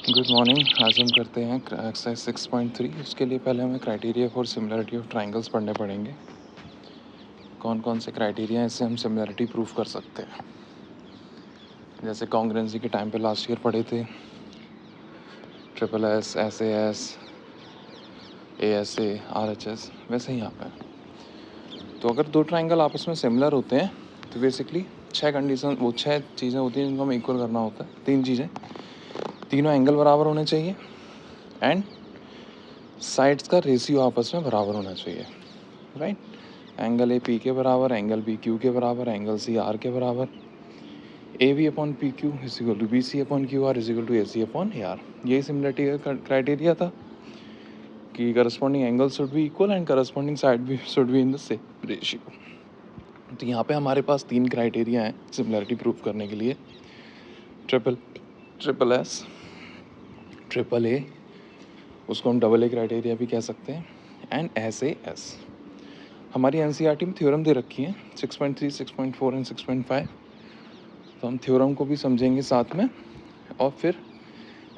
Good morning. आज हम करते हैं एक्सरसाइज 6.3। उसके लिए पहले हमें criteria for similarity of triangles पढ़ने पड़ेंगे। कौन कौन से क्राइटेरिया हैं, इससे हम सिमिलरिटी प्रूफ कर सकते हैं। जैसे कॉन्ग्रुएंसी के टाइम पे लास्ट ईयर पढ़े थे, triple S, S A, R H S, वैसे ही यहाँ पे। तो अगर दो ट्राइंगल आपस में सिमिलर होते हैं तो बेसिकली 6 कंडीशन, वो 6 चीज़ें होती हैं जिनको हमें इक्वल करना होता है। 3 चीज़ें, तीनों एंगल बराबर होने चाहिए एंड साइड्स का रेशियो आपस में बराबर होना चाहिए, राइट। एंगल ए पी के बराबर, एंगल बी क्यू के बराबर, एंगल सी आर के बराबर, A B upon P Q is equal to B C upon Q R is equal to A C upon A R. यही similarity का criteria था कि corresponding angle should be equal and corresponding side भी should be in the same ratio. तो यहाँ पे हमारे पास 3 क्राइटेरिया हैं सिमिलरिटी प्रूफ करने के लिए। ट्रिपल एस, ट्रिपल ए, उसको हम डबल ए क्राइटेरिया भी कह सकते हैं, एंड एस ए एस। हमारी एनसीईआरटी में थ्योरम दे रखी है 6.3, 6.4 एंड 6.5। तो हम थ्योरम को भी समझेंगे साथ में और फिर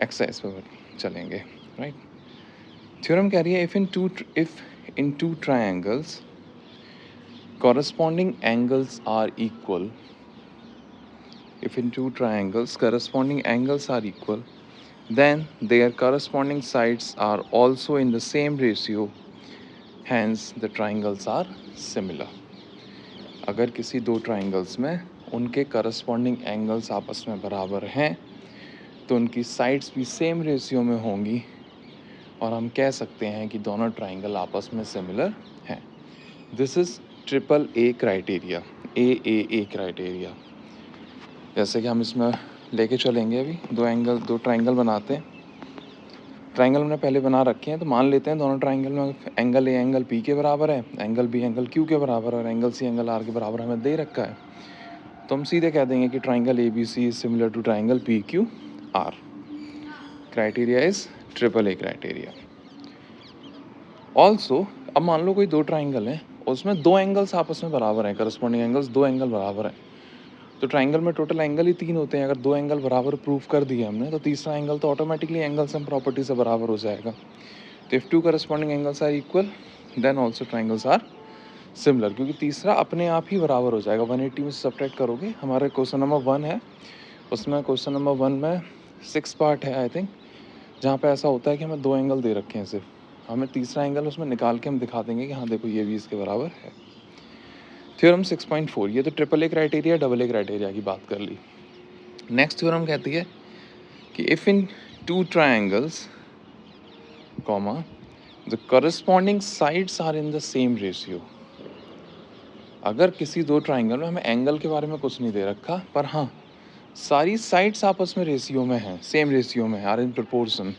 एक्सरसाइज पर चलेंगे, राइट। थ्योरम कह रही है if in two triangles corresponding angles are equal, if in two triangles corresponding angles are equal, then their corresponding sides are also in the same ratio, hence the triangles are similar. अगर किसी दो triangles में उनके corresponding angles आपस में बराबर हैं तो उनकी साइड्स भी सेम रेशियो में होंगी और हम कह सकते हैं कि दोनों ट्राइंगल आपस में सिमिलर हैं। This is triple A criteria, A criteria. जैसे कि हम इसमें लेके चलेंगे, अभी दो ट्राइंगल बनाते हैं। ट्राइंगल हमने पहले बना रखे हैं, तो मान लेते हैं दोनों ट्राइंगल में एंगल ए एंगल पी के बराबर है, एंगल बी एंगल क्यू के बराबर है और एंगल सी एंगल आर के बराबर हमें दे रखा है। तो हम सीधे कह देंगे कि triangle A B C is similar to triangle P Q R. Criteria is triple A criteria. Also अब मान लो कोई दो ट्राइंगल है, उसमें दो एंगल्स आपस में बराबर हैं, करस्पॉन्डिंग एंगल्स दो एंगल बराबर हैं। तो ट्राइंगल में टोटल एंगल ही 3 होते हैं। अगर दो एंगल बराबर प्रूफ कर दिए हमने तो तीसरा एंगल तो ऑटोमेटिकली एंगल सम प्रॉपर्टी से बराबर हो जाएगा। तो if two corresponding angles are equal then also triangles are similar, क्योंकि तीसरा अपने आप ही बराबर हो जाएगा। 180 में सब्ट्रैक्ट करोगे, हमारे क्वेश्चन नंबर 1 है, उसमें क्वेश्चन नंबर 1 में 6 पार्ट है आई थिंक, जहाँ पे ऐसा होता है कि हमें दो एंगल दे रखे हैं, सिर्फ हमें तीसरा एंगल उसमें निकाल के हम दिखा देंगे कि हाँ देखो ये भी इसके बराबर है। थ्योरम 6.4, ये तो triple A criteria double A criteria की बात कर ली। नेक्स्ट थ्योरम कहती है कि if in two triangles comma the corresponding sides are in the same ratio. अगर किसी दो ट्राइंगल में हमें एंगल के बारे में कुछ नहीं दे रखा, पर हाँ सारी साइड्स आपस में रेशियो में हैं, सेम रेशियो में, are in proportion,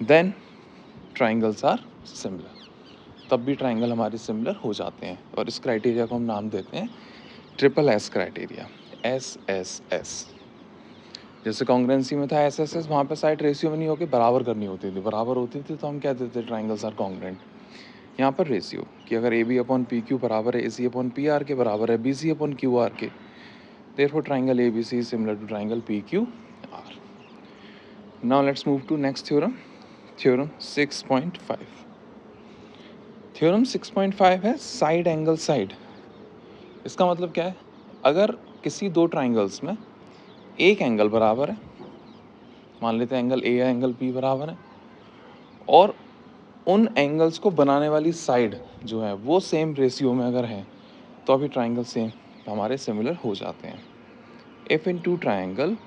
then triangles are similar. तब भी ट्राइंगल हमारे सिमिलर हो जाते हैं और इस क्राइटेरिया को हम नाम देते हैं ट्रिपल एस क्राइटेरिया, एस। जैसे कॉन्ग्रुएंसी में था एस, वहाँ पे साइड रेशियो में नहीं होकर बराबर करनी होती थी, बराबर होती थी तो हम कहते थे ट्राइंगल्स आर कॉन्ग्रुएंट। यहाँ पर रेशियो कि अगर A B upon P Q बराबर है A C upon P R के बराबर है B C upon Q R के, therefore triangle ABC is similar to triangle PQR. Now let's move to next theorem, theorem 6.5. Theorem 6.5 है side angle side. इसका मतलब क्या है, अगर किसी दो ट्राइंगल्स में एक एंगल बराबर है, मान लेते हैं एंगल ए या एंगल पी बराबर है, और उन एंगल्स को बनाने वाली साइड जो है वो सेम रेशियो में अगर है, तो अभी ट्राइंगल सेम हमारे सिमिलर हो जाते हैं। If in two triangle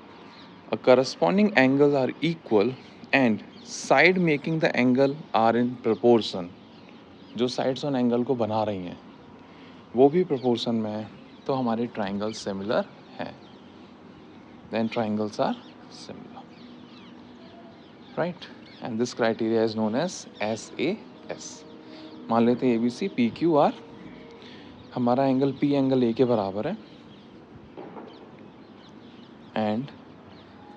a corresponding angles are equal and side making the angle are in proportion, जो साइड्स उन एंगल को बना रही हैं वो भी प्रोपोर्शन में है, तो हमारे ट्राइंगल सिमिलर हैं, then triangles are similar, right. And this criteria is known as SAS। मान लेते हैं ABC PQR, हमारा एंगल P एंगल A के बराबर है एंड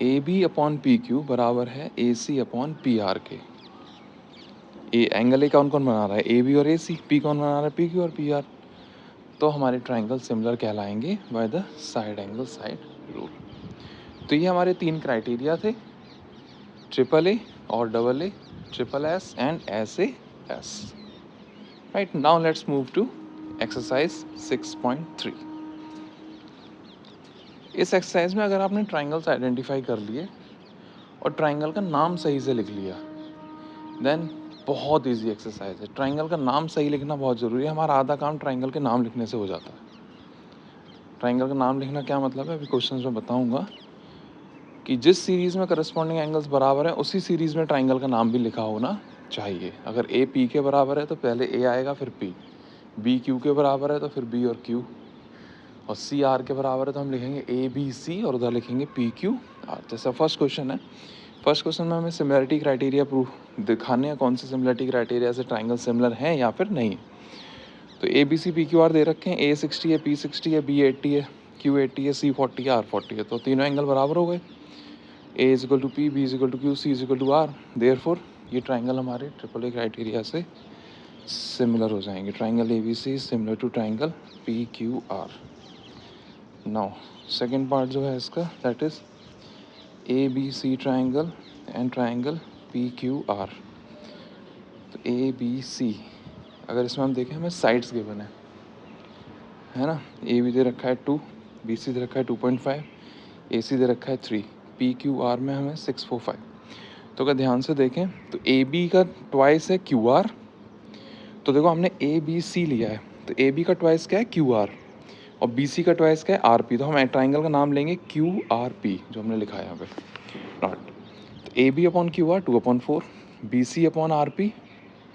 AB अपॉन PQ बराबर है AC अपॉन PR के। ए एंगल ए कौन कौन बना रहा है, ए बी और ए सी, पी कौन बना रहा है, पी क्यू और पी आर। तो हमारे ट्राइंगल सिमिलर कहलाएंगे by the side angle side rule. तो ये हमारे 3 क्राइटेरिया थे ट्रिपल ए और double A, triple S and S A S. Right, now let's move to exercise 6.3। इस एक्सरसाइज में अगर आपने ट्राइंगल्स आइडेंटिफाई कर लिए और ट्राइंगल का नाम सही से लिख लिया, देन बहुत इजी एक्सरसाइज है। ट्राइंगल का नाम सही लिखना बहुत ज़रूरी है। हमारा आधा काम ट्राइंगल के नाम लिखने से हो जाता है। ट्राइंगल का नाम लिखना क्या मतलब है, अभी क्वेश्चन में बताऊंगा कि जिस सीरीज़ में करस्पॉन्डिंग एंगल्स बराबर हैं उसी सीरीज़ में ट्राइंगल का नाम भी लिखा होना चाहिए। अगर ए पी के बराबर है तो पहले ए आएगा फिर पी, बी क्यू के बराबर है तो फिर बी और क्यू, और सी आर के बराबर है तो हम लिखेंगे ए बी सी और उधर लिखेंगे पी क्यू आर। जैसा फर्स्ट क्वेश्चन है, फर्स्ट क्वेश्चन में हमें सिमिलरिटी क्राइटेरिया प्रूफ दिखाने हैं, कौन से सिमिलरिटी क्राइटेरिया से ट्राइंगल सिमिलर हैं या फिर नहीं। तो A B C P Q R दे रखे हैं, ए 60 है, पी 60 है, बी 80 है, क्यू 80 है, सी 40 है, आर 40 है। तो तीनों एंगल बराबर हो गए। A is equal to P, B is equal to Q, C is equal to R. Therefore ये ट्राइंगल हमारे ट्रिपल ए क्राइटेरिया से सिमिलर हो जाएंगे। Triangle A B C similar to triangle P Q R. Now second part जो है इसका, that is A B C triangle and triangle P Q R. तो A B सी, अगर इसमें हम देखें हमें साइड्स गिवन है ना। ए बी दे रखा है 2, बी सी दे रखा है 2.5, ए सी दे रखा है 3, पी क्यू आर में हमें 645। तो अगर ध्यान से देखें तो ए बी का ट्वाइस है क्यू आर। तो देखो हमने ए बी सी लिया है, तो ए बी का ट्वाइस क्या है क्यू आर, और बी सी का ट्वाइस क्या है आर पी। तो हम ट्राइंगल का नाम लेंगे क्यू आर पी, जो हमने लिखा है यहाँ पे नॉट। तो A B upon Q R 2/4, B C upon R P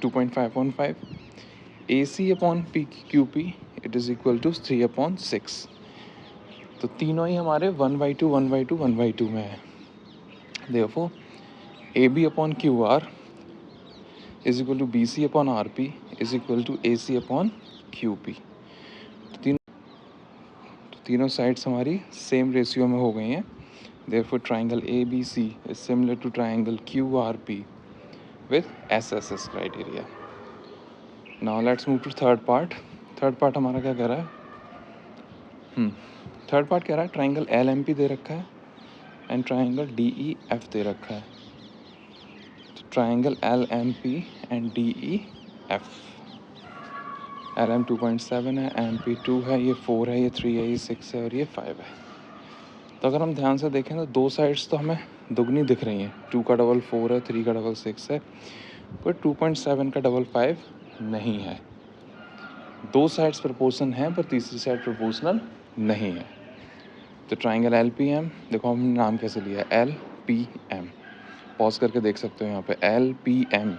2.5/5, A C upon P Q P it is equal to 3/6। तो तीनों ही हमारे 1/2 1/2 1/2 में है। Therefore A B upon Q R is equal to B C upon R P is equal to A C upon Q P. तीनों sides हमारी same ratio में हो गई हैं। Therefore triangle A B C is similar to triangle Q R P with S S S criteria. Now let's move to third part. Third part हमारा क्या कह रहा है, थर्ड पार्ट कह रहा है ट्राइंगल एल एम पी दे रखा है and triangle D E F दे रखा है। तो triangle L M P and D E F, L M 2.7 है, एम पी 2 है, ये 4 है, ये 3 है, ये 6 है और ये 5 है। तो अगर हम ध्यान से देखें तो दो साइड्स तो हमें दुगनी दिख रही हैं। 2 का डबल 4 है, 3 का डबल 6 है, पर 2.7 का डबल 5 नहीं है। दो साइड्स प्रोपोर्शन हैं पर तीसरी साइड प्रोपोर्शनल नहीं है। तो ट्राइंगल एल पी एम, देखो हमने नाम कैसे लिया है, एल पी एम। पॉज करके देख सकते हो यहाँ पे एल पी एम,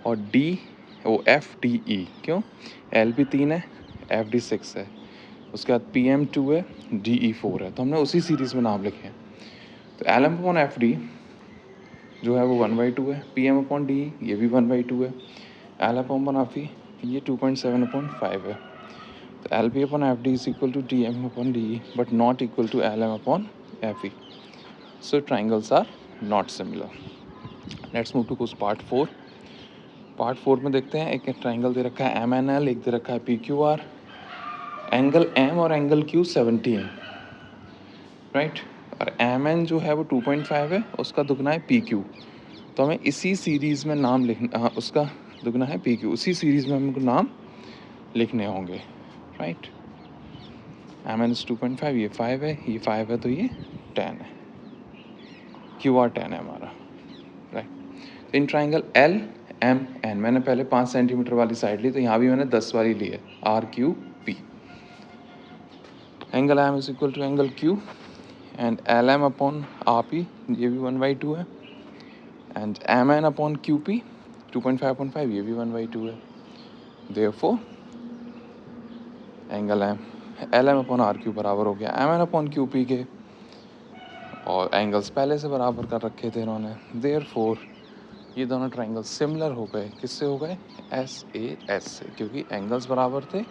और D O F D E. क्यों, एल पी 3 है, एफ डी 6 है, उसके बाद पी एम 2 है, डी ई 4 है। तो हमने उसी सीरीज़ में नाम लिखे हैं। तो L M upon F D जो है वो 1/2 है, पी एम अपॉन डी ये भी 1/2 है, एल अपॉन एफ ई ये 2.7/5 है। तो L P upon F D is equal to D M upon D E but not equal to L M upon F E. So triangles are not similar. Let's move to part 4। Part 4 में देखते हैं, एक triangle दे रखा है M N L, एक दे रखा है P Q R. Angle M और एंगल क्यू 70 है, राइट। और एम एन जो है वो 2.5 है, उसका दुगना है पी क्यू। तो हमें इसी सीरीज़ में नाम लिखना, उसका दुगना है पी क्यू, उसी सीरीज़ में हमको नाम लिखने होंगे, राइट। एम एन इज 2.5, ये 5 है, ये 5 है, तो ये 10 है, क्यू आर 10 है हमारा, right. In triangle L M N, मैंने पहले 5 सेंटीमीटर वाली साइड ली, तो यहाँ भी मैंने 10 वाली ली है, R Q P. Angle M is equal to angle Q and L M upon R P ये भी 1/2 है, and M N upon Q P 2.5/5 ये भी 1/2 है। Therefore angle L M upon R Q बराबर हो गया M N upon Q P के, और एंगल्स पहले से बराबर कर रखे थे इन्होंने। देयरफॉर ये दोनों ट्राइंगल सिमिलर हो गए, किससे हो गए, एस ए एस से, क्योंकि एंगल्स बराबर थे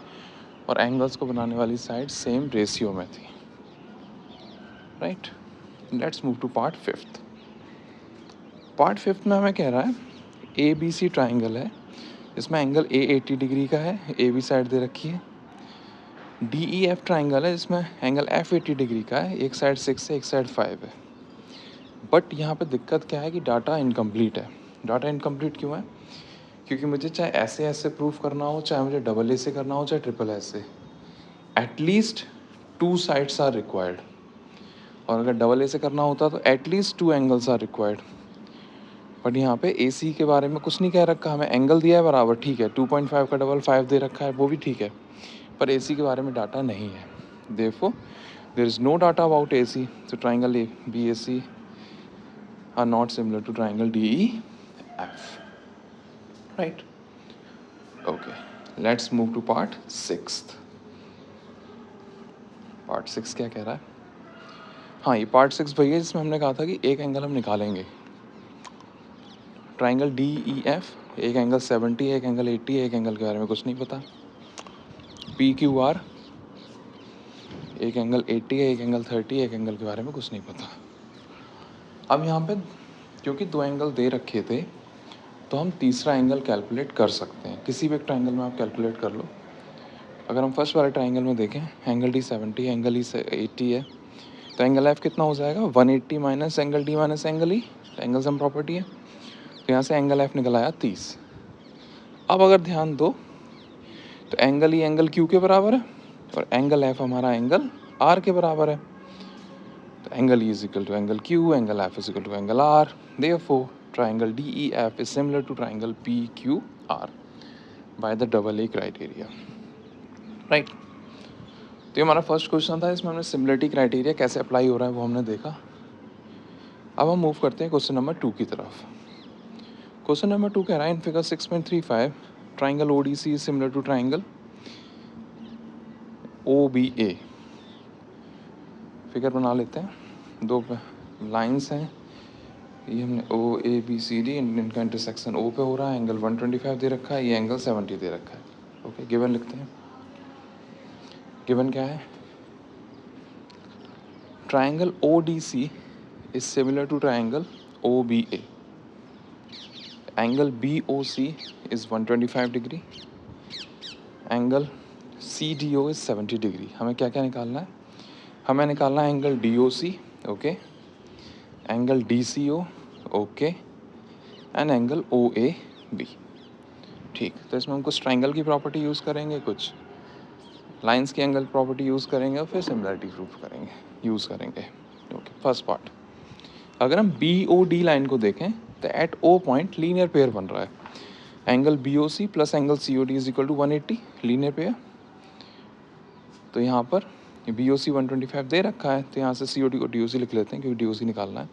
और एंगल्स को बनाने वाली साइड सेम रेशियो में थी, right. Let's move to part 5। Part 5 में हमें कह रहा है ए बी सी ट्राइंगल है, इसमें एंगल ए 80 डिग्री का है, ए बी साइड दे रखी है। डी ई एफ ट्राइंगल है, जिसमें एंगल एफ 80 डिग्री का है, एक साइड 6 है, एक साइड 5 है। बट यहाँ पे दिक्कत क्या है कि डाटा इनकम्प्लीट है। डाटा इनकम्प्लीट क्यों है? क्योंकि मुझे चाहे ऐसे ऐसे प्रूफ करना हो, चाहे मुझे डबल ए से करना हो, चाहे ट्रिपल ए से, एटलीस्ट 2 साइड्स आर रिक्वायर्ड। और अगर डबल ए से करना होता तो at least 2 angles are required. But यहाँ पे ए सी के बारे में कुछ नहीं कह रखा, हमें एंगल दिया है बराबर, ठीक है, 2.5 का डबल 5 दे रखा है, वो भी ठीक है, पर ए सी के बारे में डाटा नहीं है। Therefore there is no data about A C, so triangle BAC are not similar to triangle DEF, right? Okay, let's move to part 6th. Part 6 क्या कह रहा है? हाँ, ये पार्ट 6 वही है जिसमें हमने कहा था कि एक एंगल हम निकालेंगे, ट्राइंगल DEF, एक एंगल 70, एक एंगल 80, एक एंगल के बारे में कुछ नहीं पता, PQR, एक एंगल 80 है, एक एंगल 30, एक एंगल के बारे में कुछ नहीं पता। अब यहाँ पे क्योंकि 2 एंगल दे रखे थे तो हम तीसरा एंगल कैलकुलेट कर सकते हैं। किसी भी एक ट्राइंगल में आप कैलकुलेट कर लो। अगर हम फर्स्ट वाले ट्राइंगल में देखें, एंगल D 70, एंगल E 80 है, तो एंगल F कितना हो जाएगा? 180 minus angle D minus angle E, angle sum property है, तो यहाँ से एंगल F निकल आया 30। अब अगर ध्यान दो तो एंगल E एंगल Q के बराबर है और एंगल F हमारा एंगल R के बराबर है, तो angle E is equal to angle Q, angle F is equal to angle R। Therefore triangle DEF is similar to triangle PQR by the double A criteria, right? तो ये हमारा first question था, इसमें हमने सिमिलरिटी क्राइटेरिया कैसे apply हो रहा है वो हमने देखा। अब हम मूव करते हैं क्वेश्चन नंबर 2 की तरफ। क्वेश्चन नंबर 2 कह रहा है in figure 6.35 triangle ODC is similar to triangle OBA। Figure बना लेते हैं, दो लाइंस हैं, ये हमने OABCD, इनका इंटरसेक्शन O पे हो रहा है, एंगल 125 दे रखा है, ये एंगल 70 दे रखा है। ओके, गिवन लिखते हैं। गिवन क्या है? Triangle ODC is similar to triangle OBA, angle BOC is 125 degree, angle CDO is 70 degree. हमें क्या क्या निकालना है? हमें निकालना है angle DOC, okay, angle DCO, okay, and angle OAB। ठीक, तो इसमें हम कुछ ट्राइंगल की प्रॉपर्टी यूज़ करेंगे, कुछ लाइंस की एंगल प्रॉपर्टी यूज़ करेंगे और फिर सिमिलरिटी प्रूफ करेंगे, यूज़ करेंगे। ओके, फर्स्ट पार्ट, अगर हम BOD लाइन को देखें तो at O point linear pair बन रहा है, angle BOC plus angle COD is equal to 180, linear pair. तो यहाँ पर BOC 125 दे रखा है, तो यहाँ से COD को DOC लिख लेते हैं क्योंकि DOC निकालना है।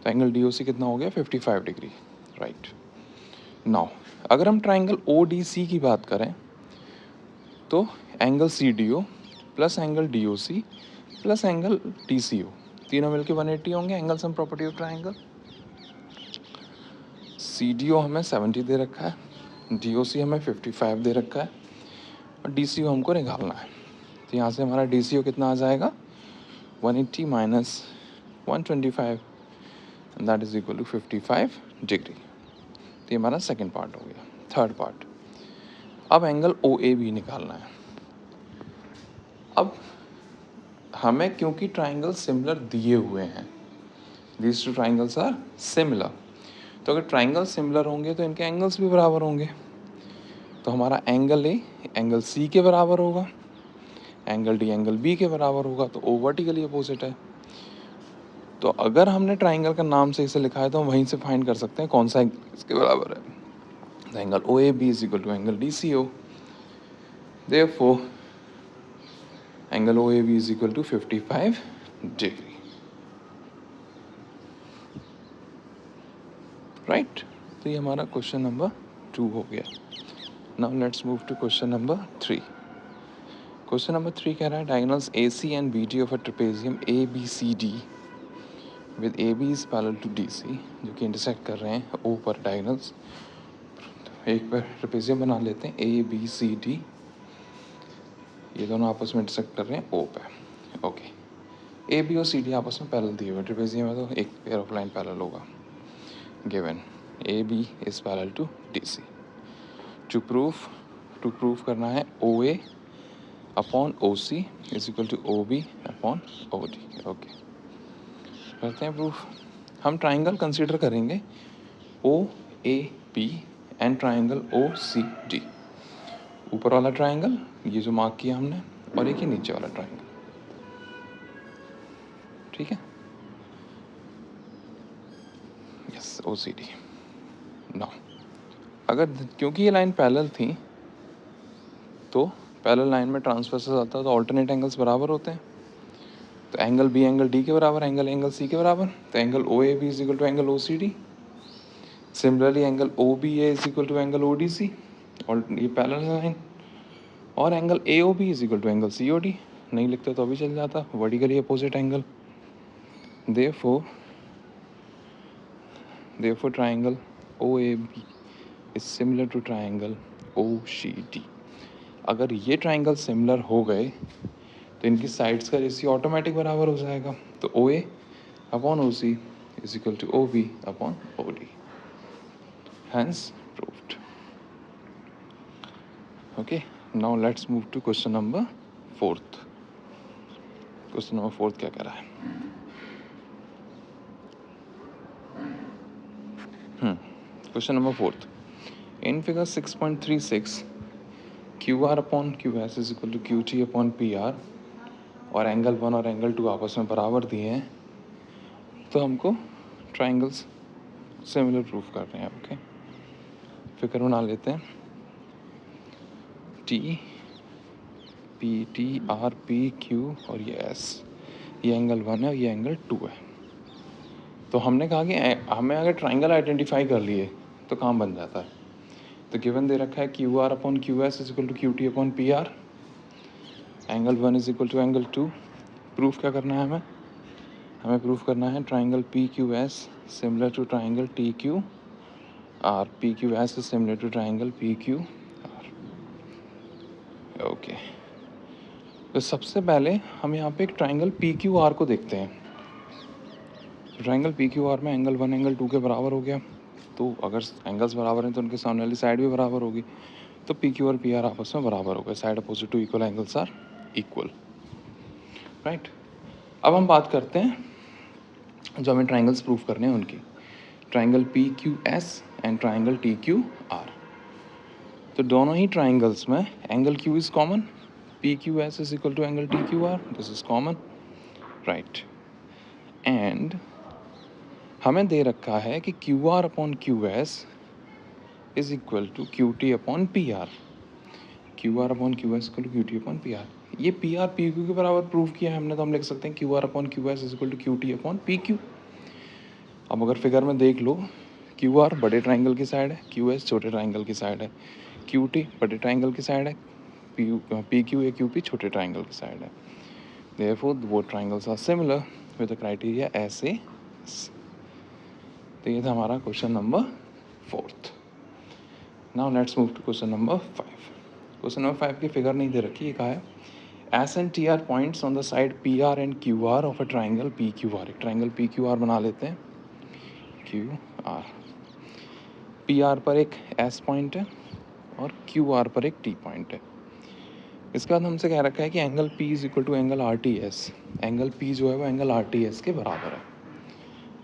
तो एंगल DOC कितना हो गया? 55 डिग्री, राइट। नाउ अगर हम ट्राइंगल ODC की बात करें तो angle CDO plus angle DOC plus angle DCO तीनों मिलके 180 होंगे, angle sum property of triangle. CDO हमें 70 दे रखा है, DOC हमें 55 दे रखा है और DCO हमको निकालना है। तो यहाँ से हमारा DCO कितना आ जाएगा? 180 minus 125 that is equal to 55 degree. तो ये हमारा सेकेंड पार्ट हो गया। थर्ड पार्ट, अब एंगल OAB निकालना है। अब हमें क्योंकि ट्राइंगल सिमिलर दिए हुए हैं, these two triangles are similar, तो अगर ट्राइंगल सिमिलर होंगे तो इनके एंगल्स भी बराबर होंगे। तो हमारा एंगल A एंगल C के बराबर होगा, एंगल D एंगल B के बराबर होगा, तो O वर्टिकली अपोजिट है। तो अगर हमने ट्राइंगल का नाम से इसे लिखा है तो हम वहीं से फाइंड कर सकते हैं कौन सा एंगल इसके बराबर है। The angle OAB is equal to angle DCO. Therefore, angle OAB is equal to 55 degree. Right? तो ये हमारा क्वेश्चन नंबर 2 हो गया। Now let's move to question number 3. Question number 3 कह रहा है diagonals AC and BD of a trapezium ABCD with AB is parallel to DC, जो कि इंटरसेक्ट कर रहे हैं O पर diagonals। एक बार ट्रेपेजियम बना लेते हैं ABCD, ये दोनों आपस में इंटरसेक्ट कर रहे हैं O पे। ओके, AB और CD आपस में पैरेलल दिए हुए, ट्रेपेजियम में तो एक पेयर ऑफ लाइन पैरेलल होगा। Given AB is parallel to DC। To proof करना है OA upon OC is equal to OB upon OD। Okay, करते हैं प्रूफ। हम ट्राइंगल कंसीडर करेंगे O A P and triangle O C D. ऊपर वाला triangle ये जो मार्क किया हमने, और एक ही नीचे वाला ट्राइंगल, ठीक है। यस, ओ सी डी। नाउ अगर क्योंकि ये लाइन पैरेलल थी तो पैरेलल लाइन में ट्रांसवर्सल आता है तो ऑल्टरनेट एंगल्स बराबर होते हैं। तो एंगल बी एंगल डी के बराबर, एंगल सी के बराबर, तो angle O A B is equal to angle O C D. Similarly angle O B A is equal to angle O D C, और ये पैरेलल लाइन। और angle A O B is equal to angle C O D, नहीं लिखते तो अभी चल जाता, vertically opposite angle. Therefore triangle O A B is similar to triangle O C D. अगर ये ट्राइंगल सिमिलर हो गए तो इनकी साइड्स का रेशियो ऑटोमेटिक बराबर हो जाएगा। तो O A upon O C is equal to O B upon O D, hence proved. Okay, now let's move to question number 4। Question number 4 क्या कह रहा है? Question number 4, in figure 6.36 Q R upon Q S is equal to Q T upon P R, और angle 1 और angle 2 आपस में बराबर दिए हैं, तो हमको ट्राइंगल्स सिमिलर प्रूफ कर रहे हैं। ओके, फिगर बना लेते हैं। T P T R P Q और ये एस, ये एंगल 1 है और ये एंगल 2 है। तो हमने कहा कि हमें अगर ट्राइंगल आइडेंटिफाई कर लिए तो काम बन जाता है। तो गिवन दे रखा है Q R upon Q S is equal to Q T upon P R, angle 1 is equal to angle 2। Proof क्या करना है हमें? हमें प्रूफ करना है triangle P Q S similar to triangle T Q R, P Q S is similar to triangle P Q R. Okay, तो सबसे पहले हम यहाँ पे एक ट्राइंगल पी क्यू आर को देखते हैं। ट्राइंगल पी क्यू आर में एंगल 1 एंगल 2 के बराबर हो गया, तो अगर एंगल्स बराबर हैं तो उनके सामने वाली साइड भी बराबर होगी। तो पी क्यू और पी आर आपस में बराबर हो गए, side opposite to equal angles are equal, right. अब हम बात करते हैं जो हमें ट्राइंगल्स प्रूफ करने हैं उनकी। Triangle P Q S and triangle T Q R. तो दोनों ही ट्राइंगल्स में angle Q is common, P Q S is equal to angle T Q R, this is common, right. And हमें दे रखा है कि Q R upon Q S is equal to Q T upon P R. Q R upon Q S equal to Q T upon P R. ये P are P Q के बराबर prove किया है हमने, तो हम लिख सकते हैं Q R upon Q S is equal to Q T upon P Q. अब अगर फिगर में देख लो, क्यू आर बड़े ट्राइंगल की साइड है, क्यू एस छोटे ट्राइंगल की साइड है, क्यू टी बड़े ट्राइंगल की साइड है, पी क्यू या क्यू पी छोटे ट्राइंगल की साइड है। Therefore both triangles are similar with the criteria S A S. तो ये था हमारा question number 4। Now let's move to question number 5। Question number 5 की फिगर नहीं दे रखी, ये कहा है S and T are points on the side P R and Q R of a triangle P Q R. एक ट्राइंगल पी क्यू आर बना लेते हैं, क्यू आर। पी आर पर एक एस पॉइंट है और क्यू आर पर एक टी पॉइंट है। इसके बाद हमसे कह रखा है कि angle P is equal to angle R T S. Angle P जो है वो एंगल आर टी एस के बराबर है।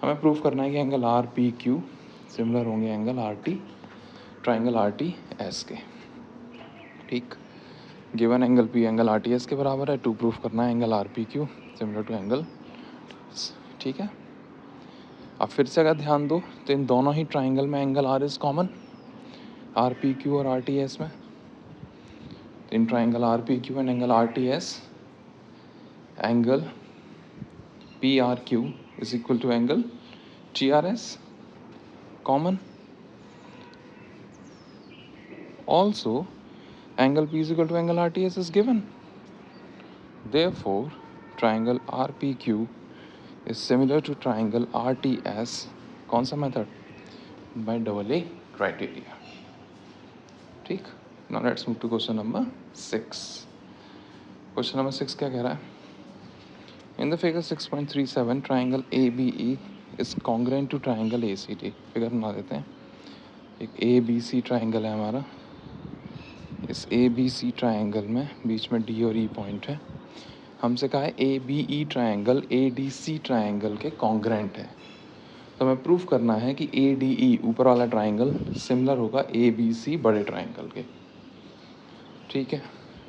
हमें प्रूफ करना है कि angle R P Q similar होंगे angle R T, triangle R T S के, ठीक। Given angle P angle R T S के बराबर है, टू प्रूफ करना है angle R P Q similar to angle, ठीक है। अब फिर से अगर ध्यान दो तो इन दोनों ही ट्राइंगल में angle R is common, R P Q और आर टी एस में। तो in triangle R P Q and angle R T S, angle P R Q is equal to angle T R S, common. Also, angle P is equal to angle RTS is given. Therefore, triangle RPQ is similar to triangle RTS. कौन सा method? By double A criteria. ठीक। Now let's move to question number 6. Question number 6 क्या कह रहा है? In the figure 6.37, triangle ABE is congruent to triangle ACD. Figure बना देते हैं। एक ABC ट्राइंगल है हमारा, इस ए बी सी ट्राइंगल में बीच में डी और ई पॉइंट है। हमसे कहा है A B E triangle A D C triangle के कॉन्ग्रेंट है। तो हमें प्रूफ करना है कि ए डी ई ऊपर वाला ट्राइंगल सिमिलर होगा ए बी सी बड़े ट्राइंगल के। ठीक है,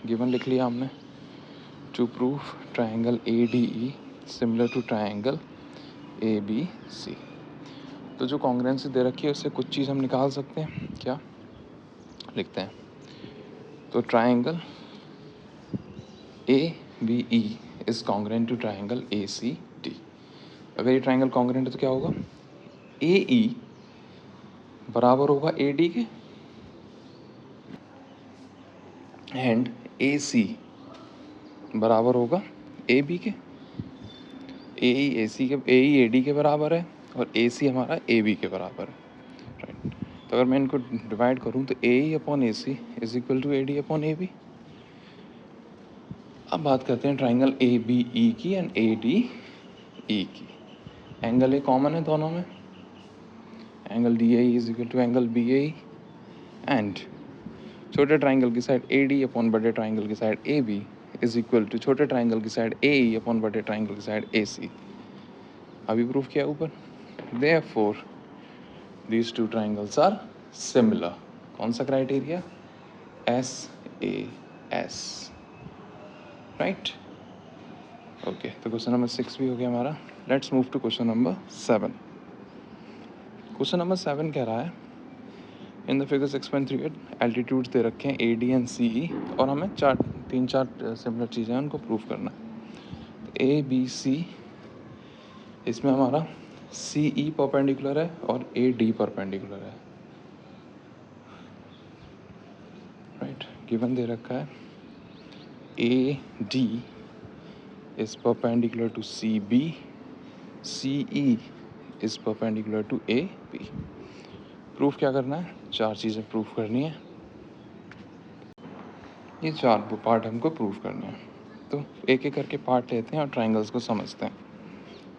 गिवन लिख लिया हमने। To proof triangle A D E similar to triangle A B C. तो जो कॉन्ग्रुएंसी दे रखी है उससे कुछ चीज़ हम निकाल सकते हैं। क्या लिखते हैं? तो triangle A B E is congruent to triangle A C D. अगर ये ट्राइंगल कॉन्ग्रुएंट है तो क्या होगा? ए ई बराबर होगा ए डी के एंड ए सी बराबर होगा ए बी के। ए ई ए डी के बराबर है और ए सी हमारा ए बी के बराबर है, राइट। तो अगर मैं इनको डिवाइड करूँ तो A E upon A C is equal to A D upon A B. अब बात करते हैं ट्राइंगल ए बी ई की एंड ए डी ई की। एंगल ए कॉमन है दोनों में, angle D A is equal to angle B A and छोटे ट्राइंगल की साइड ए डी अपॉन बड़े ट्राइंगल की side A B is equal to छोटे ट्राइंगल की साइड ए ई अपॉन बड़े ट्राइंगल की साइड ए सी। अभी proof किया ऊपर। Therefore these two triangles are similar. कौन सा criteria? S A S, right. Okay, तो क्वेश्चन नंबर 6 भी हो गया हमारा। Let's move to question number 7। Question number 7 कह रहा है इन द फिगर 6.38 एल्टीट्यूड्स दे रखे हैं ए डी एंड सी ई और हमें तीन चार सिमिलर चीज़ें हैं उनको प्रूफ करना है। तो ए बी सी, इसमें हमारा सी ई परपेंडिकुलर है और ए डी परपेंडिकुलर है, राइट। गिवन दे रखा है A D is perpendicular to C B, C E is perpendicular to A B. Proof क्या करना है? चार चीज़ें प्रूफ करनी है। ये चार पार्ट हमको प्रूफ करने हैं, तो एक एक करके पार्ट लेते हैं और ट्राइंगल्स को समझते हैं।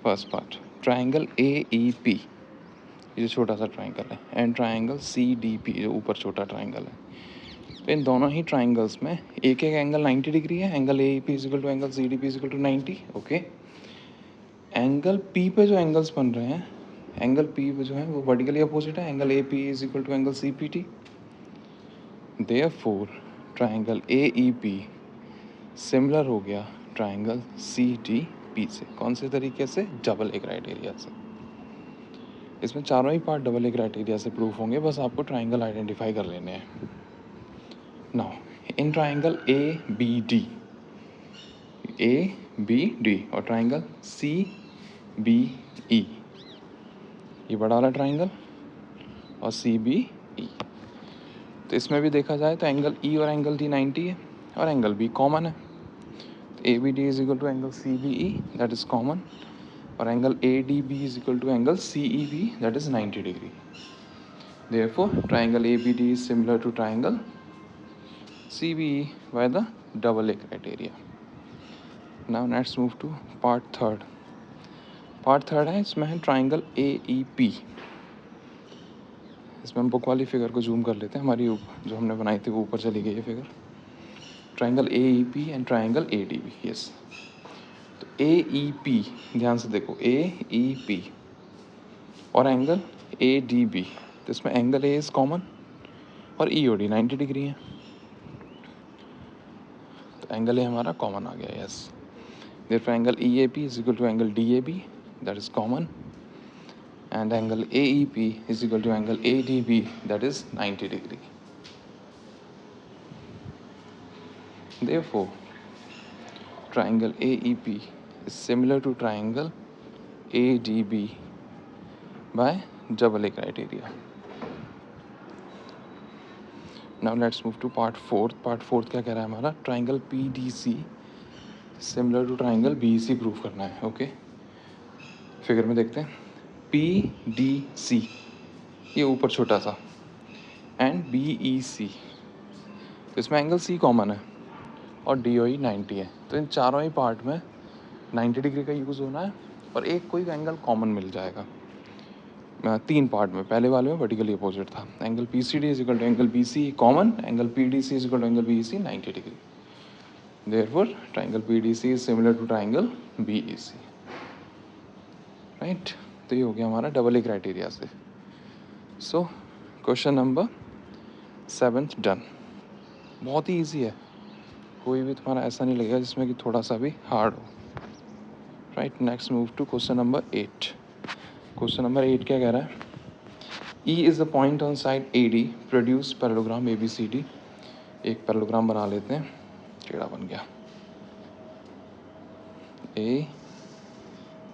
First part, triangle A E P, ये जो छोटा सा ट्राइंगल है, and triangle C D P जो ऊपर छोटा ट्राइंगल है। तो इन दोनों ही ट्राइंगल्स में एक एक एंगल 90 डिग्री है। Angle A E P is equal to angle C D P is equal to 90। Okay, angle P पे जो एंगल्स बन रहे हैं, एंगल पी पे जो है वो वर्टिकली अपोजिट है। Angle A P is equal to angle C P T. Therefore triangle A E P similar हो गया ट्राइंगल सी डी पी से। कौन से तरीके से? डबल ए क्राइटेरिया से। इसमें चारों ही पार्ट डबल ए क्राइटेरिया से प्रूफ होंगे, बस आपको ट्राइंगल आइडेंटिफाई कर लेने हैं। Now in triangle A B D, A B D और ट्राइंगल सी बी ई, ये बड़ा वाला ट्राइंगल और सी बी ई। तो इसमें भी देखा जाए तो एंगल ई और एंगल डी 90 है और एंगल बी कॉमन है। तो A B D is equal to angle C B E, that is common, और angle A D B is equal to angle C E B, that is 90 degree. Therefore triangle A B D is similar to triangle C B E by the double A criteria. Now let's move to part third. Part third है, इसमें है triangle A E P. इसमें हम book वाली figure को zoom कर लेते हैं। हमारी जो हमने बनाई थी वो ऊपर चली गई है figure. Triangle A E P and triangle A D B, yes. तो ए ई पी, ध्यान से देखो, ए ई पी और एंगल ए डी बी, तो इसमें एंगल ए इज कॉमन और ई ओ डी 90 डिग्री है। तो एंगल ए हमारा कॉमन आ गया, yes. Therefore angle E A P is equal to angle D A B, that is common, and angle AEP is equal to angle ADB, that is 90 degree. Therefore, triangle AEP is similar to triangle ADB by double A criteria. Now let's move to part fourth. Part fourth क्या कह रहा है हमारा? Triangle PDC similar to triangle BEC proof करना है। Okay, figure में देखते हैं। पी डी सी, ये ऊपर छोटा सा, एंड बी ई सी, तो इसमें एंगल सी कॉमन है और डी ओ ई 90 है। तो इन चारों ही पार्ट में 90 डिग्री का यूज़ होना है और एक कोई एंगल कॉमन मिल जाएगा। तीन पार्ट में, पहले वाले में वर्टिकली अपोजिट था। Angle P C D is equal to angle B C common, angle P D C is equal to angle B E C 90 degree. Therefore triangle P D C is similar to triangle B E C, right. तो ये हो गया हमारा double A criteria से। So question number 7 done. बहुत ही easy है, कोई भी तुम्हारा ऐसा नहीं लगेगा जिसमें कि थोड़ा सा भी हार्ड हो। Right, next move to question number 8। Question number 8 क्या कह रहा है? E is the point on side AD, produce parallelogram ABCD। एक पैरेललोग्राम बना लेते हैं, टेढ़ा बन गया,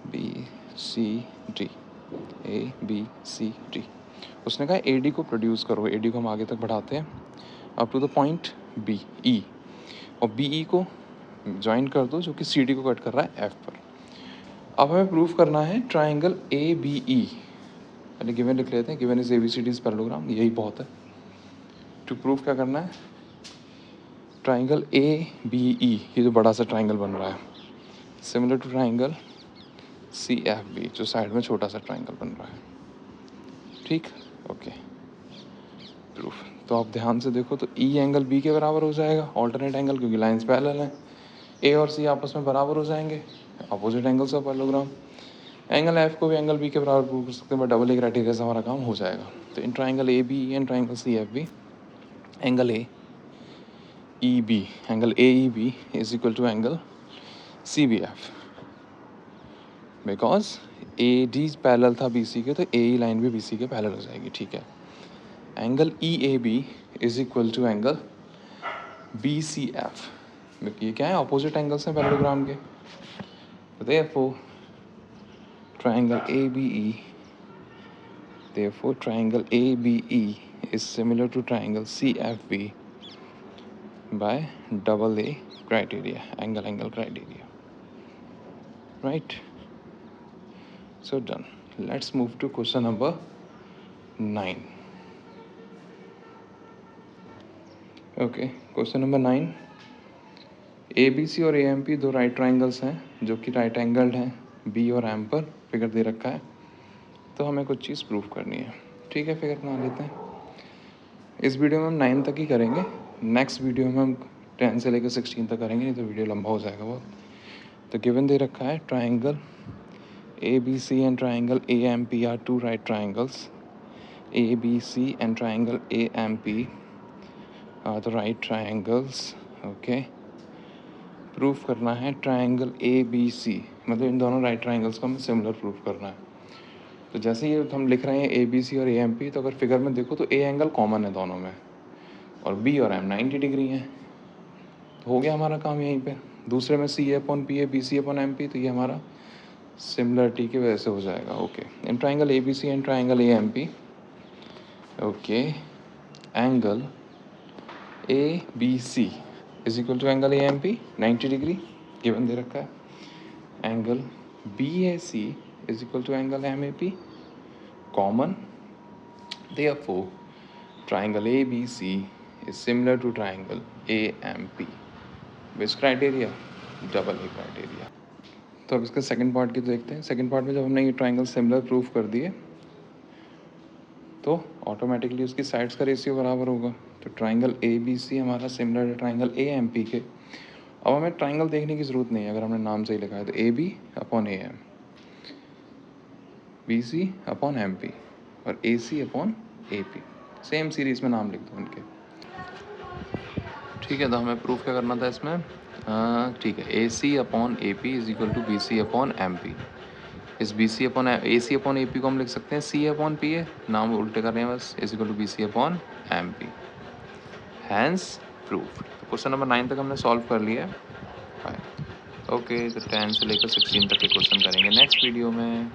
ABCD, ABCD। उसने कहा AD को प्रोड्यूस करो, AD को हम आगे तक बढ़ाते हैं up to the point BE, और BE को ज्वाइन कर दो जो कि CD को कट कर रहा है F पर। अब हमें प्रूफ करना है ट्राइंगल ABE। पहले गिवन लिख लेते हैं, given is ABCD is parallelogram, यही बहुत है। टू प्रूफ क्या करना है, ट्राइंगल ABE, ये जो बड़ा सा ट्राइंगल बन रहा है, सिमिलर टू ट्राइंगल CFB जो साइड में छोटा सा ट्राइंगल बन रहा है। ठीक, ओके। प्रूफ तो आप ध्यान से देखो तो E एंगल B के बराबर हो जाएगा, ऑल्टरनेट एंगल, क्योंकि लाइंस पैरेलल हैं। A और C आपस में बराबर हो जाएंगे, opposite angles of parallelogram. Angle F को भी एंगल B के बराबर प्रूव कर सकते हैं, बट डबल ए क्राइटेरिया से हमारा काम हो जाएगा। तो in triangle ABE and triangle CFB, angle AEB, angle AEB is equal to angle CBF, because AD parallel था BC के, तो AE लाइन भी BC के पैरेलल हो जाएगी। ठीक है, angle EAB is equal to angle BCF, ये क्या है, अपोजिट एंगल्स हैं पैरेललोग्राम के। तो therefore triangle ABE is similar to triangle CFB by double A criteria, angle criteria. Right? So done. Let's move to question number 9. Okay, question number 9. ABC और AMP दो right triangles हैं जो कि right angled हैं B और M पर, figure दे रखा है। तो हमें कुछ चीज़ प्रूफ करनी है। ठीक है, फिगर बना लेते हैं। इस वीडियो में हम 9 तक ही करेंगे, नेक्स्ट वीडियो में हम 10 से लेकर 16 तक करेंगे, नहीं तो वीडियो लंबा हो जाएगा बहुत। तो गिवन दे रखा है triangle ABC and triangle AMP are two right triangles, ABC and triangle AMP are the right triangles. Okay, proof करना है ट्राइंगल ABC, मतलब इन दोनों राइट ट्राइंगल्स को हमें सिमिलर प्रूफ करना है। तो जैसे ये हम लिख रहे हैं ABC और AMP, तो अगर फिगर में देखो तो A एंगल कॉमन है दोनों में, और B और M 90 डिग्री हैं। तो हो गया हमारा काम यहीं पे। दूसरे में CA upon PA, BC upon MP, तो ये हमारा सिमिलरिटी की वजह से हो जाएगा। Okay, in triangle ABC and triangle AMP, okay, angle ABC is equal to angle AMP 90 degree given दे रखा है। Angle BAC is equal to angle MAP common, therefore triangle ABC is similar to triangle AMP. Which criteria? Double A criteria. तो अब इसका second part की देखते हैं। Second part में जब हमने ये ट्राइंगल सिमिलर प्रूफ कर दिए तो ऑटोमेटिकली उसकी साइड्स का रेशियो बराबर होगा। तो ट्राइंगल ABC हमारा सिमिलर है ट्राइंगल AMP के। अब हमें ट्राइंगल देखने की ज़रूरत नहीं है, अगर हमने नाम सही लिखा है तो AB upon AM, BC upon MP और AC upon AP, same series में नाम लिख दो उनके। ठीक है, तो हमें प्रूफ क्या करना था इसमें? ठीक है, AC upon AP is equal to BC upon MP। इस BC upon AC upon AP को हम लिख सकते हैं C अपॉन PA, नाम उल्टे कर रहे हैं बस, is equal to BC upon MP। Hence proof. तो क्वेश्चन नंबर 9 तक हमने सॉल्व कर लिया है। ओके, तो 10 से लेकर 16 तक के क्वेश्चन करेंगे नेक्स्ट वीडियो में।